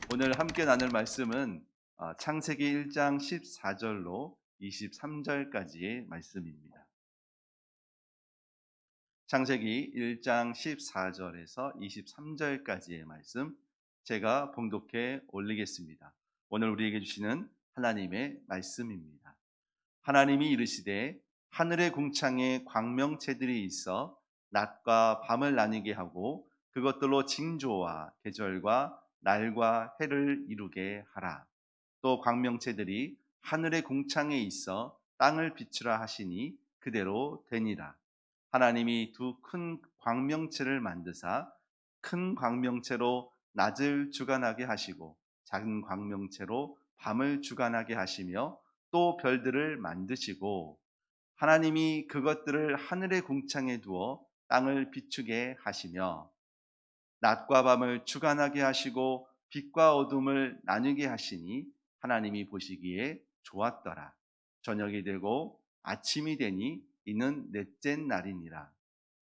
오늘 함께 나눌 말씀은 창세기 1장 14절로 23절까지의 말씀입니다. 창세기 1장 14절에서 23절까지의 말씀 제가 봉독해 올리겠습니다. 오늘 우리에게 주시는 하나님의 말씀입니다. 하나님이 이르시되 하늘의 궁창에 광명체들이 있어 낮과 밤을 나뉘게 하고 그것들로 징조와 계절과 날과 해를 이루게 하라. 또 광명체들이 하늘의 궁창에 있어 땅을 비추라 하시니 그대로 되니라. 하나님이 두 큰 광명체를 만드사 큰 광명체로 낮을 주관하게 하시고 작은 광명체로 밤을 주관하게 하시며 또 별들을 만드시고 하나님이 그것들을 하늘의 궁창에 두어 땅을 비추게 하시며 낮과 밤을 주관하게 하시고 빛과 어둠을 나누게 하시니 하나님이 보시기에 좋았더라. 저녁이 되고 아침이 되니 이는 넷째 날이니라.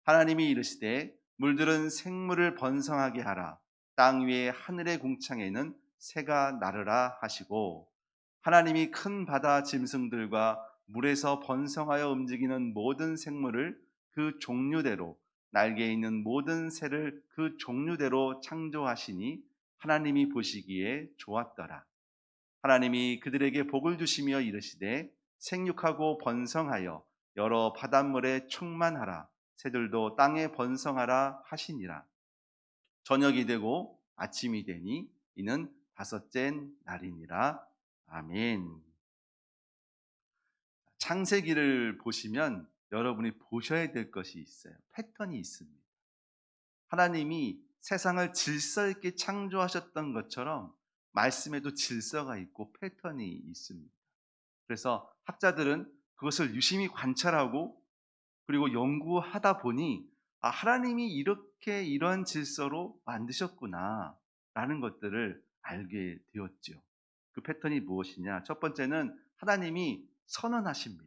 하나님이 이르시되 물들은 생물을 번성하게 하라. 땅 위에 하늘의 궁창에는 새가 나르라 하시고 하나님이 큰 바다 짐승들과 물에서 번성하여 움직이는 모든 생물을 그 종류대로 날개 있는 모든 새를 그 종류대로 창조하시니 하나님이 보시기에 좋았더라. 하나님이 그들에게 복을 주시며 이르시되 생육하고 번성하여 여러 바닷물에 충만하라. 새들도 땅에 번성하라 하시니라. 저녁이 되고 아침이 되니 이는 다섯째 날이니라. 아멘. 창세기를 보시면 여러분이 보셔야 될 것이 있어요. 패턴이 있습니다. 하나님이 세상을 질서 있게 창조하셨던 것처럼 말씀에도 질서가 있고 패턴이 있습니다. 그래서 학자들은 그것을 유심히 관찰하고 그리고 연구하다 보니 하나님이 이렇게 이러한 질서로 만드셨구나 라는 것들을 알게 되었죠. 그 패턴이 무엇이냐? 첫 번째는 하나님이 선언하십니다.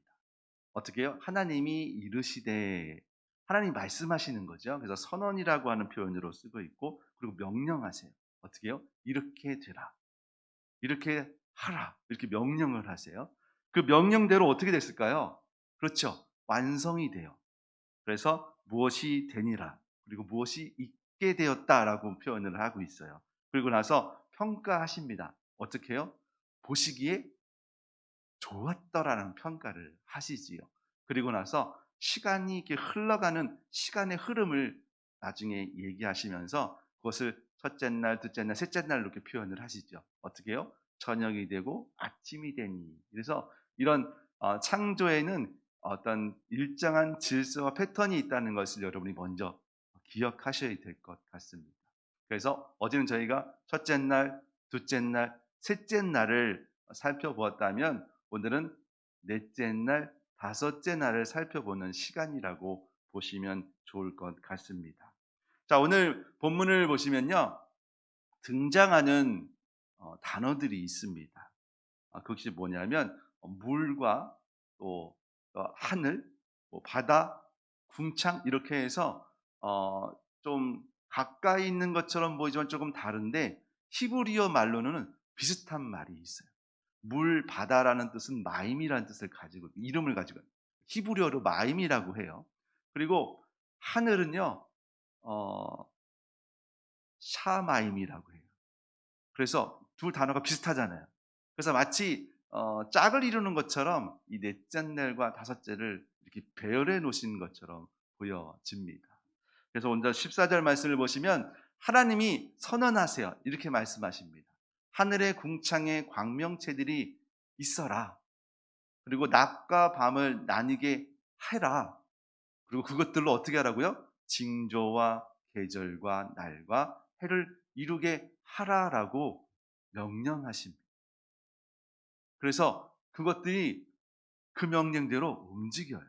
어떻게 해요? 하나님이 이르시되 하나님이 말씀하시는 거죠. 그래서 선언이라고 하는 표현으로 쓰고 있고 그리고 명령하세요. 어떻게 해요? 이렇게 되라. 이렇게 하라. 이렇게 명령을 하세요. 그 명령대로 어떻게 됐을까요? 그렇죠. 완성이 돼요. 그래서 무엇이 되니라. 그리고 무엇이 있게 되었다라고 표현을 하고 있어요. 그리고 나서 평가하십니다. 어떻게 해요? 보시기에 좋았더라는 평가를 하시지요. 그리고 나서 시간이 이렇게 흘러가는 시간의 흐름을 나중에 얘기하시면서 그것을 첫째 날, 둘째 날, 셋째 날 이렇게 표현을 하시죠. 어떻게 해요? 저녁이 되고 아침이 되니. 그래서 이런 창조에는 어떤 일정한 질서와 패턴이 있다는 것을 여러분이 먼저 기억하셔야 될 것 같습니다. 그래서 어제는 저희가 첫째 날, 둘째 날, 셋째 날을 살펴보았다면 오늘은 넷째 날, 다섯째 날을 살펴보는 시간이라고 보시면 좋을 것 같습니다. 자, 오늘 본문을 보시면요. 등장하는 단어들이 있습니다. 그것이 뭐냐면 물과 또 하늘, 바다, 궁창 이렇게 해서 좀 가까이 있는 것처럼 보이지만 조금 다른데 히브리어 말로는 비슷한 말이 있어요. 물, 바다라는 뜻은 마임이라는 뜻을 가지고 이름을 가지고 히브리어로 마임이라고 해요. 그리고 하늘은요 어, 샤마임이라고 해요. 그래서 두 단어가 비슷하잖아요. 그래서 마치 짝을 이루는 것처럼 이 넷째 날과 다섯째를 이렇게 배열해 놓으신 것처럼 보여집니다. 그래서 오늘 14절 말씀을 보시면 하나님이 선언하세요. 이렇게 말씀하십니다. 하늘의 궁창에 광명체들이 있어라. 그리고 낮과 밤을 나뉘게 해라. 그리고 그것들로 어떻게 하라고요? 징조와 계절과 날과 해를 이루게 하라라고 명령하십니다. 그래서 그것들이 그 명령대로 움직여요.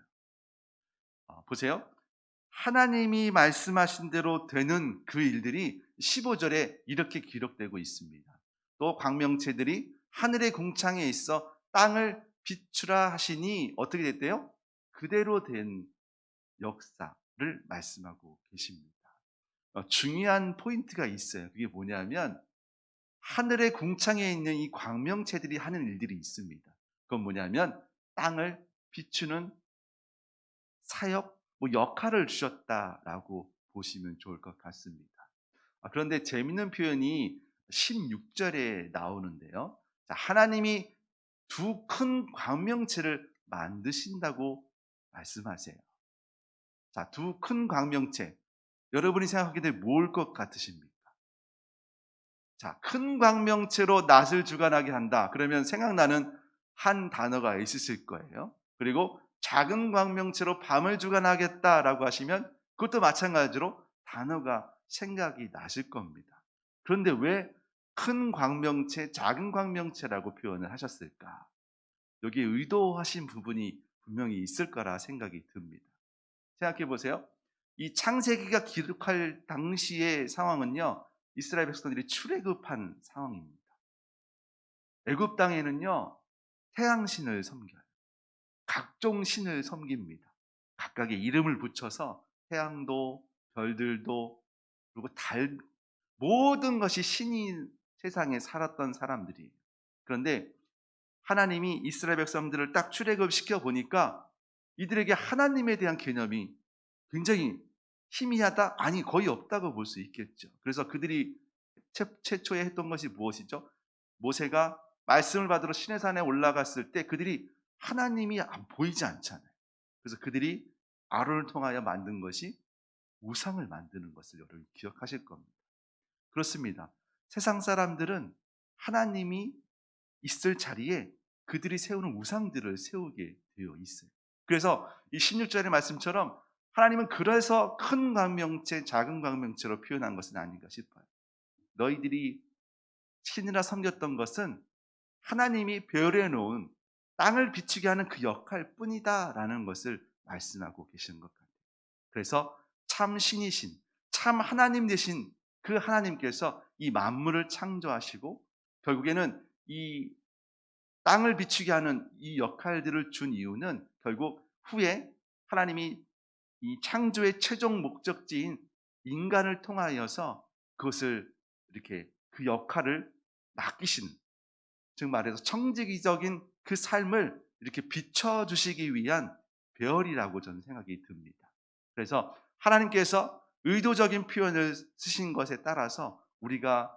보세요. 하나님이 말씀하신 대로 되는 그 일들이 15절에 이렇게 기록되고 있습니다. 또 광명체들이 하늘의 궁창에 있어 땅을 비추라 하시니 어떻게 됐대요? 그대로 된 역사를 말씀하고 계십니다. 중요한 포인트가 있어요. 그게 뭐냐면 하늘의 궁창에 있는 이 광명체들이 하는 일들이 있습니다. 그건 뭐냐면 땅을 비추는 사역, 역할을 주셨다라고 보시면 좋을 것 같습니다. 그런데 재밌는 표현이 16절에 나오는데요. 자, 하나님이 두 큰 광명체를 만드신다고 말씀하세요. 자, 두 큰 광명체. 여러분이 생각하기에 뭘 것 같으십니까? 자, 큰 광명체로 낮을 주관하게 한다. 그러면 생각나는 한 단어가 있으실 거예요. 그리고 작은 광명체로 밤을 주관하겠다라고 하시면 그것도 마찬가지로 단어가 생각이 나실 겁니다. 그런데 왜 큰 광명체, 작은 광명체라고 표현을 하셨을까? 여기에 의도하신 부분이 분명히 있을 거라 생각이 듭니다. 생각해 보세요. 이 창세기가 기록할 당시의 상황은요, 이스라엘 백성들이 출애굽한 상황입니다. 애굽 땅에는요, 태양신을 섬겨요. 각종 신을 섬깁니다. 각각의 이름을 붙여서 태양도, 별들도, 그리고 달, 모든 것이 신인 세상에 살았던 사람들이에요. 그런데 하나님이 이스라엘 백성들을 딱 출애굽시켜 보니까 이들에게 하나님에 대한 개념이 굉장히 희미하다? 아니, 거의 없다고 볼 수 있겠죠. 그래서 그들이 최초에 했던 것이 무엇이죠? 모세가 말씀을 받으러 시내산에 올라갔을 때 그들이 하나님이 보이지 않잖아요. 그래서 그들이 아론을 통하여 만든 것이 우상을 만드는 것을 여러분 기억하실 겁니다. 그렇습니다. 세상 사람들은 하나님이 있을 자리에 그들이 세우는 우상들을 세우게 되어 있어요. 그래서 이 16절의 말씀처럼 하나님은 그래서 큰 광명체, 작은 광명체로 표현한 것은 아닌가 싶어요. 너희들이 신이라 섬겼던 것은 하나님이 배열해 놓은 땅을 비추게 하는 그 역할 뿐이다라는 것을 말씀하고 계시는 것 같아요. 그래서 참 신이신, 참 하나님 되신 그 하나님께서 이 만물을 창조하시고 결국에는 이 땅을 비추게 하는 이 역할들을 준 이유는 결국 후에 하나님이 이 창조의 최종 목적지인 인간을 통하여서 그것을 이렇게 그 역할을 맡기시는, 즉 말해서 청지기적인 그 삶을 이렇게 비춰주시기 위한 배열이라고 저는 생각이 듭니다. 그래서 하나님께서 의도적인 표현을 쓰신 것에 따라서 우리가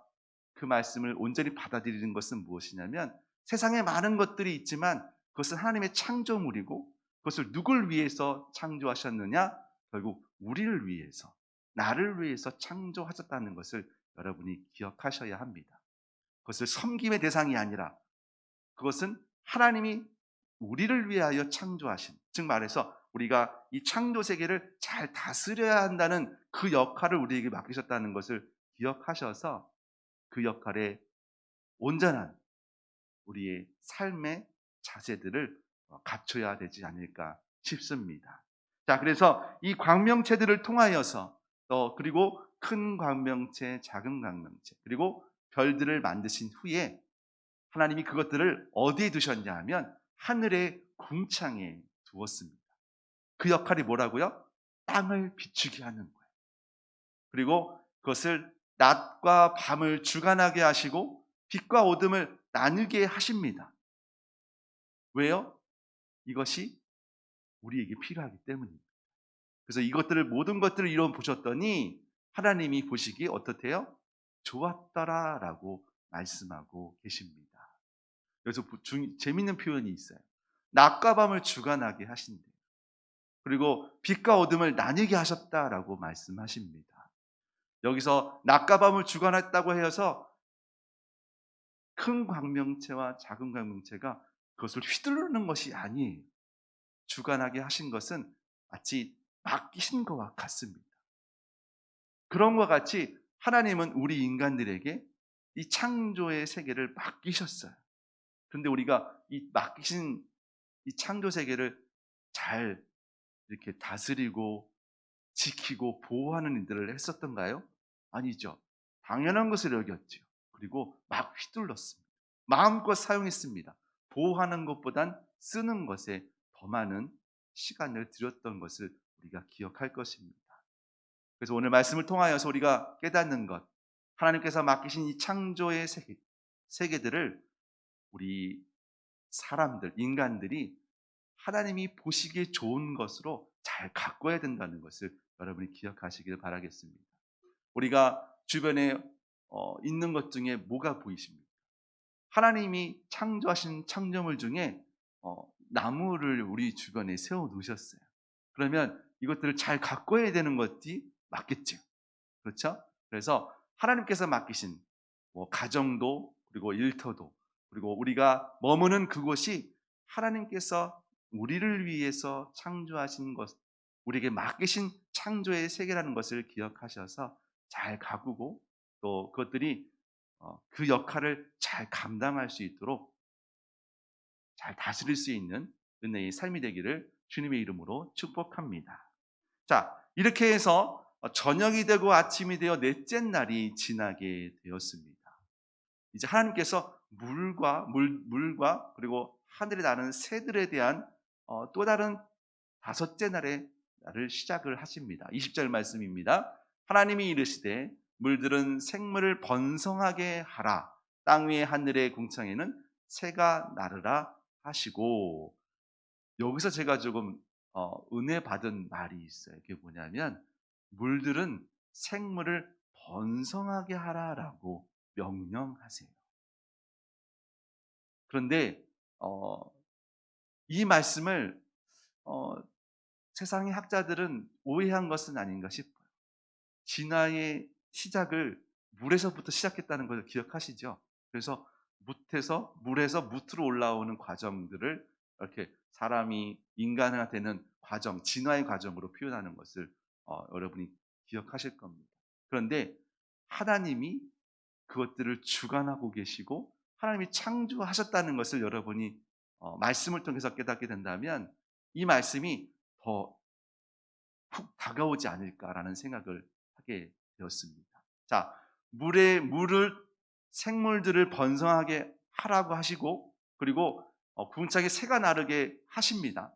그 말씀을 온전히 받아들이는 것은 무엇이냐면 세상에 많은 것들이 있지만 그것은 하나님의 창조물이고 그것을 누굴 위해서 창조하셨느냐? 결국 우리를 위해서, 나를 위해서 창조하셨다는 것을 여러분이 기억하셔야 합니다. 그것을 섬김의 대상이 아니라 그것은 하나님이 우리를 위하여 창조하신, 즉 말해서 우리가 이 창조 세계를 잘 다스려야 한다는 그 역할을 우리에게 맡기셨다는 것을 기억하셔서 그 역할에 온전한 우리의 삶의 자세들을 갖춰야 되지 않을까 싶습니다. 자, 그래서 이 광명체들을 통하여서 그리고 큰 광명체, 작은 광명체, 그리고 별들을 만드신 후에 하나님이 그것들을 어디에 두셨냐 하면 하늘의 궁창에 두었습니다. 그 역할이 뭐라고요? 땅을 비추게 하는 거예요. 그리고 그것을 낮과 밤을 주관하게 하시고 빛과 어둠을 나누게 하십니다. 왜요? 이것이 우리에게 필요하기 때문입니다. 그래서 이것들을 모든 것들을 이루어 보셨더니 하나님이 보시기에 어떻대요? 좋았더라라고 말씀하고 계십니다. 여기서 재밌는 표현이 있어요. 낮과 밤을 주관하게 하신대요. 그리고 빛과 어둠을 나뉘게 하셨다라고 말씀하십니다. 여기서 낮과 밤을 주관했다고 해서 큰 광명체와 작은 광명체가 그것을 휘두르는 것이 아니에요. 주관하게 하신 것은 마치 맡기신 것과 같습니다. 그런 것과 같이 하나님은 우리 인간들에게 이 창조의 세계를 맡기셨어요. 그런데 우리가 이 맡기신 이 창조 세계를 잘 이렇게 다스리고 지키고 보호하는 일들을 했었던가요? 아니죠. 당연한 것을 여겼죠. 그리고 막 휘둘렀습니다. 마음껏 사용했습니다. 보호하는 것보단 쓰는 것에 더 많은 시간을 들였던 것을 우리가 기억할 것입니다. 그래서 오늘 말씀을 통하여서 우리가 깨닫는 것, 하나님께서 맡기신 이 창조의 세계들을 우리 사람들, 인간들이 하나님이 보시기에 좋은 것으로 잘 가꿔야 된다는 것을 여러분이 기억하시길 바라겠습니다. 우리가 주변에 있는 것 중에 뭐가 보이십니까? 하나님이 창조하신 창조물 중에 나무를 우리 주변에 세워 놓으셨어요. 그러면 이것들을 잘 가꿔야 되는 것이 맞겠죠. 그렇죠? 그래서 하나님께서 맡기신 가정도, 그리고 일터도, 그리고 우리가 머무는 그곳이 하나님께서 우리를 위해서 창조하신 것, 우리에게 맡기신 창조의 세계라는 것을 기억하셔서 잘 가꾸고, 또 그것들이 그 역할을 잘 감당할 수 있도록 잘 다스릴 수 있는 은혜의 삶이 되기를 주님의 이름으로 축복합니다. 자, 이렇게 해서 저녁이 되고 아침이 되어 넷째 날이 지나게 되었습니다. 이제 하나님께서 물과 그리고 하늘에 나는 새들에 대한 또 다른 다섯째 날을 시작을 하십니다. 20절 말씀입니다. 하나님이 이르시되 물들은 생물을 번성하게 하라. 땅 위의 하늘의 궁창에는 새가 나르라 하시고, 여기서 제가 조금 은혜 받은 말이 있어요. 그게 뭐냐면 물들은 생물을 번성하게 하라라고 명령하세요. 그런데 이 말씀을 어, 세상의 학자들은 오해한 것은 아닌가 싶어요. 진화의 시작을 물에서부터 시작했다는 걸 기억하시죠? 그래서 물에서 무트로 올라오는 과정들을 이렇게 사람이 인간화 되는 과정, 진화의 과정으로 표현하는 것을 여러분이 기억하실 겁니다. 그런데 하나님이 그것들을 주관하고 계시고 하나님이 창조하셨다는 것을 여러분이 말씀을 통해서 깨닫게 된다면 이 말씀이 더 훅 다가오지 않을까라는 생각을 하게 되었습니다. 자, 물을 생물들을 번성하게 하라고 하시고, 그리고 궁창에 새가 나르게 하십니다.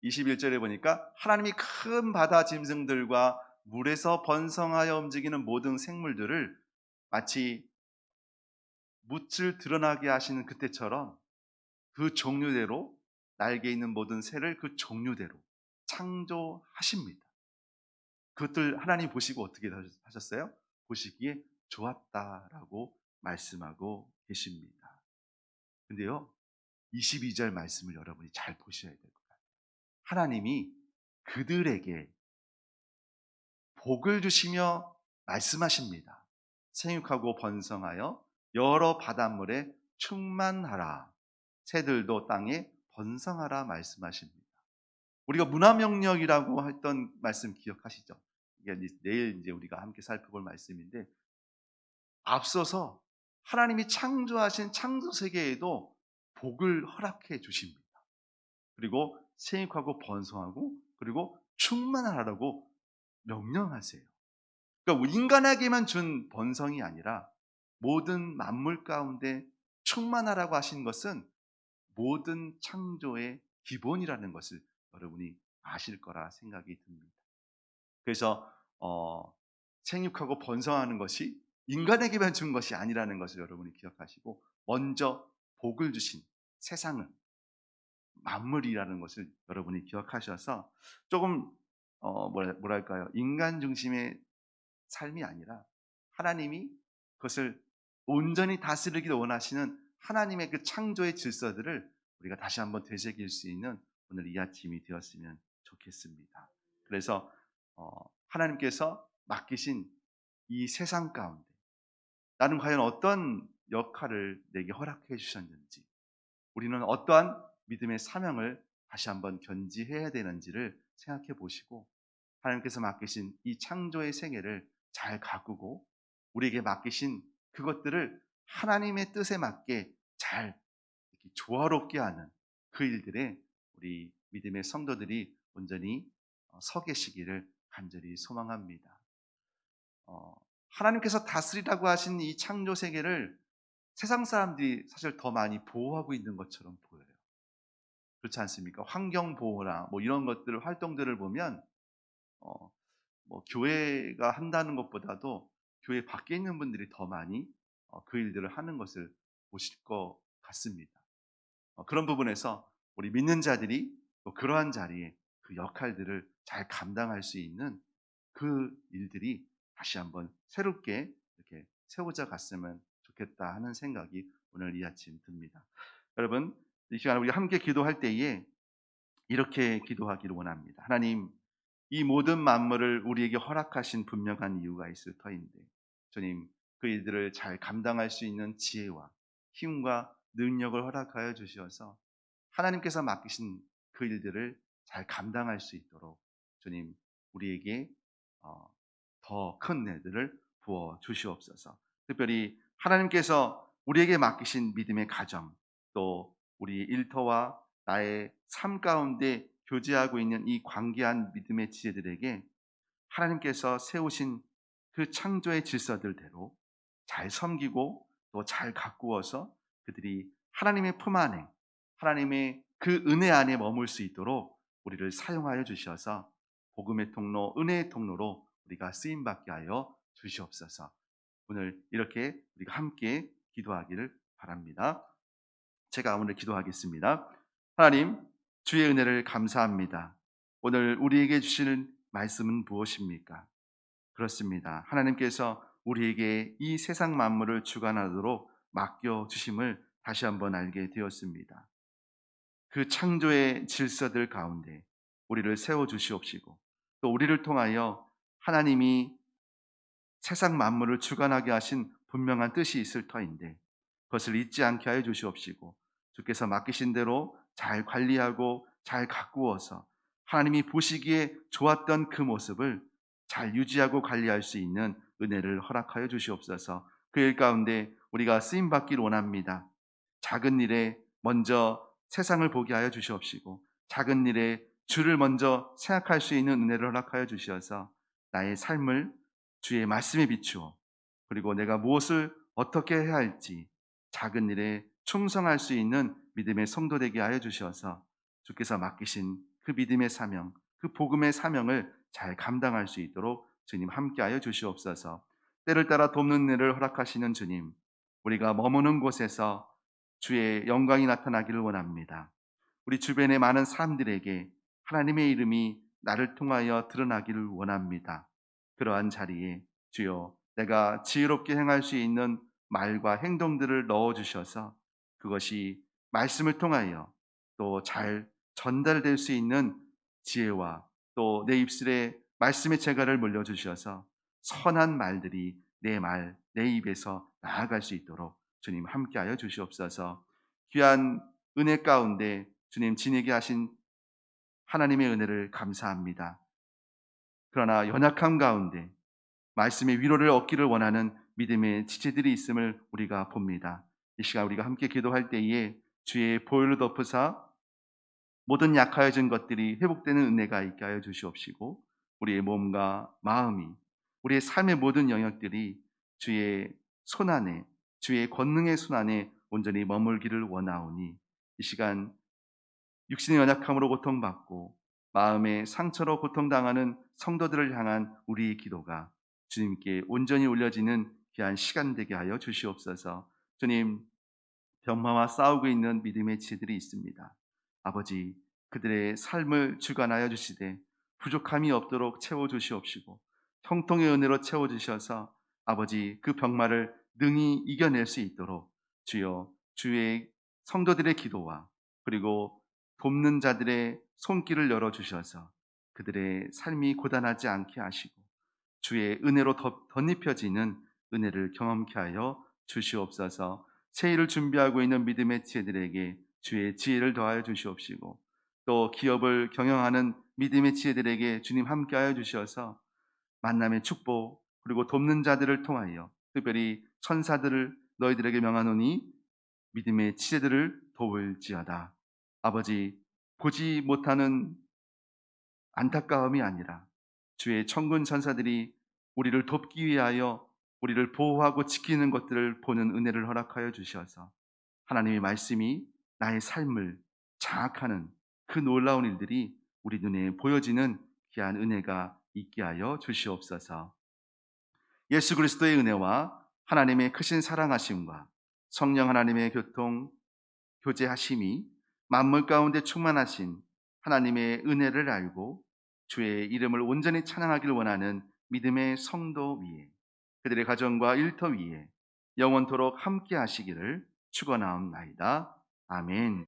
21절에 보니까 하나님이 큰 바다 짐승들과 물에서 번성하여 움직이는 모든 생물들을 마치 뭇을 드러나게 하시는 그때처럼 그 종류대로, 날개 있는 모든 새를 그 종류대로 창조하십니다. 그것들 하나님 보시고 어떻게 하셨어요? 보시기에 좋았다라고 말씀하고 계십니다. 근데요, 22절 말씀을 여러분이 잘 보셔야 될 것 같아요. 하나님이 그들에게 복을 주시며 말씀하십니다. 생육하고 번성하여 여러 바닷물에 충만하라. 새들도 땅에 번성하라 말씀하십니다. 우리가 문화명령이라고 했던 말씀 기억하시죠? 이게 내일 이제 우리가 함께 살펴볼 말씀인데, 앞서서 하나님이 창조하신 창조 세계에도 복을 허락해 주십니다. 그리고 생육하고 번성하고 그리고 충만하라고 명령하세요. 그러니까 인간에게만 준 번성이 아니라 모든 만물 가운데 충만하라고 하신 것은 모든 창조의 기본이라는 것을 여러분이 아실 거라 생각이 듭니다. 그래서 생육하고 번성하는 것이 인간에게만 준 것이 아니라는 것을 여러분이 기억하시고, 먼저 복을 주신 세상은 만물이라는 것을 여러분이 기억하셔서 조금 뭐랄까요, 인간 중심의 삶이 아니라 하나님이 그것을 온전히 다스리기를 원하시는 하나님의 그 창조의 질서들을 우리가 다시 한번 되새길 수 있는 오늘 이 아침이 되었으면 좋겠습니다. 그래서 하나님께서 맡기신 이 세상 가운데 나는 과연 어떤 역할을 내게 허락해 주셨는지, 우리는 어떠한 믿음의 사명을 다시 한번 견지해야 되는지를 생각해 보시고, 하나님께서 맡기신 이 창조의 세계를 잘 가꾸고 우리에게 맡기신 그것들을 하나님의 뜻에 맞게 잘 이렇게 조화롭게 하는 그 일들에 우리 믿음의 성도들이 온전히 서 계시기를 간절히 소망합니다. 하나님께서 다스리라고 하신 이 창조 세계를 세상 사람들이 사실 더 많이 보호하고 있는 것처럼 보여요. 그렇지 않습니까? 환경 보호나 뭐 이런 것들 활동들을 보면 뭐 교회가 한다는 것보다도 교회 밖에 있는 분들이 더 많이 그 일들을 하는 것을 보실 것 같습니다. 그런 부분에서 우리 믿는 자들이 또 그러한 자리에 그 역할들을 잘 감당할 수 있는 그 일들이 다시 한번 새롭게 이렇게 세워져 갔으면 좋겠다 하는 생각이 오늘 이 아침 듭니다. 여러분, 이 시간에 우리 함께 기도할 때에 이렇게 기도하기를 원합니다. 하나님, 이 모든 만물을 우리에게 허락하신 분명한 이유가 있을 터인데, 주님, 그 일들을 잘 감당할 수 있는 지혜와 힘과 능력을 허락하여 주시어서 하나님께서 맡기신 그 일들을 잘 감당할 수 있도록 주님, 우리에게 더 큰 은혜들을 부어 주시옵소서. 특별히 하나님께서 우리에게 맡기신 믿음의 가정, 또 우리 일터와 나의 삶 가운데 교제하고 있는 이 관계한 믿음의 지혜들에게 하나님께서 세우신 그 창조의 질서들대로 잘 섬기고 또 잘 가꾸어서 그들이 하나님의 품 안에, 하나님의 그 은혜 안에 머물 수 있도록 우리를 사용하여 주셔서 복음의 통로, 은혜의 통로로 우리가 쓰임 받게 하여 주시옵소서. 오늘 이렇게 우리가 함께 기도하기를 바랍니다. 제가 오늘 기도하겠습니다. 하나님, 주의 은혜를 감사합니다. 오늘 우리에게 주시는 말씀은 무엇입니까? 그렇습니다. 하나님께서 우리에게 이 세상 만물을 주관하도록 맡겨 주심을 다시 한번 알게 되었습니다. 그 창조의 질서들 가운데 우리를 세워 주시옵시고 또 우리를 통하여 하나님이 세상 만물을 주관하게 하신 분명한 뜻이 있을 터인데 그것을 잊지 않게 하여 주시옵시고 주께서 맡기신 대로 잘 관리하고 잘 가꾸어서 하나님이 보시기에 좋았던 그 모습을 잘 유지하고 관리할 수 있는 은혜를 허락하여 주시옵소서. 그 일 가운데 우리가 쓰임 받기를 원합니다. 작은 일에 먼저 세상을 보게 하여 주시옵시고 작은 일에 주를 먼저 생각할 수 있는 은혜를 허락하여 주시어서 나의 삶을 주의 말씀에 비추어 그리고 내가 무엇을 어떻게 해야 할지 작은 일에 충성할 수 있는 믿음의 성도 되게 하여 주셔서 주께서 맡기신 그 믿음의 사명, 그 복음의 사명을 잘 감당할 수 있도록 주님 함께 하여 주시옵소서. 때를 따라 돕는 일을 허락하시는 주님, 우리가 머무는 곳에서 주의 영광이 나타나기를 원합니다. 우리 주변의 많은 사람들에게 하나님의 이름이 나를 통하여 드러나기를 원합니다. 그러한 자리에 주여 내가 지혜롭게 행할 수 있는 말과 행동들을 넣어 주셔서 그것이 말씀을 통하여 또 잘 전달될 수 있는 지혜와 또 내 입술에 말씀의 재갈을 물려 주셔서 선한 말들이 내 입에서 나아갈 수 있도록 주님 함께하여 주시옵소서. 귀한 은혜 가운데 주님 지니게 하신 하나님의 은혜를 감사합니다. 그러나 연약함 가운데 말씀의 위로를 얻기를 원하는 믿음의 지체들이 있음을 우리가 봅니다. 이 시간 우리가 함께 기도할 때에 주의 보혈로 덮으사 모든 약하여진 것들이 회복되는 은혜가 있게 하여 주시옵시고 우리의 몸과 마음이 우리의 삶의 모든 영역들이 주의 손안에 주의 권능의 손안에 온전히 머물기를 원하오니 이 시간 육신의 연약함으로 고통받고 마음의 상처로 고통당하는 성도들을 향한 우리의 기도가 주님께 온전히 올려지는 귀한 시간 되게 하여 주시옵소서. 주님, 병마와 싸우고 있는 믿음의 지들이 있습니다. 아버지, 그들의 삶을 주관하여 주시되 부족함이 없도록 채워 주시옵시고 형통의 은혜로 채워 주셔서 아버지 그 병마를 능히 이겨낼 수 있도록 주여 주의 성도들의 기도와 그리고 돕는 자들의 손길을 열어 주셔서 그들의 삶이 고단하지 않게 하시고 주의 은혜로 덧입혀지는 은혜를 경험케 하여 주시옵소서. 새 일을 준비하고 있는 믿음의 지혜들에게 주의 지혜를 더하여 주시옵시고 또 기업을 경영하는 믿음의 지혜들에게 주님 함께하여 주셔서 만남의 축복 그리고 돕는 자들을 통하여 특별히 천사들을 너희들에게 명하노니 믿음의 지혜들을 도울지어다. 아버지, 보지 못하는 안타까움이 아니라 주의 천군 천사들이 우리를 돕기 위하여 우리를 보호하고 지키는 것들을 보는 은혜를 허락하여 주셔서 하나님의 말씀이 나의 삶을 장악하는 그 놀라운 일들이 우리 눈에 보여지는 귀한 은혜가 있게 하여 주시옵소서. 예수 그리스도의 은혜와 하나님의 크신 사랑하심과 성령 하나님의 교제하심이 만물 가운데 충만하신 하나님의 은혜를 알고 주의 이름을 온전히 찬양하길 원하는 믿음의 성도 위에, 그들의 가정과 일터 위에 영원토록 함께 하시기를 축원하옵나이다. 아멘.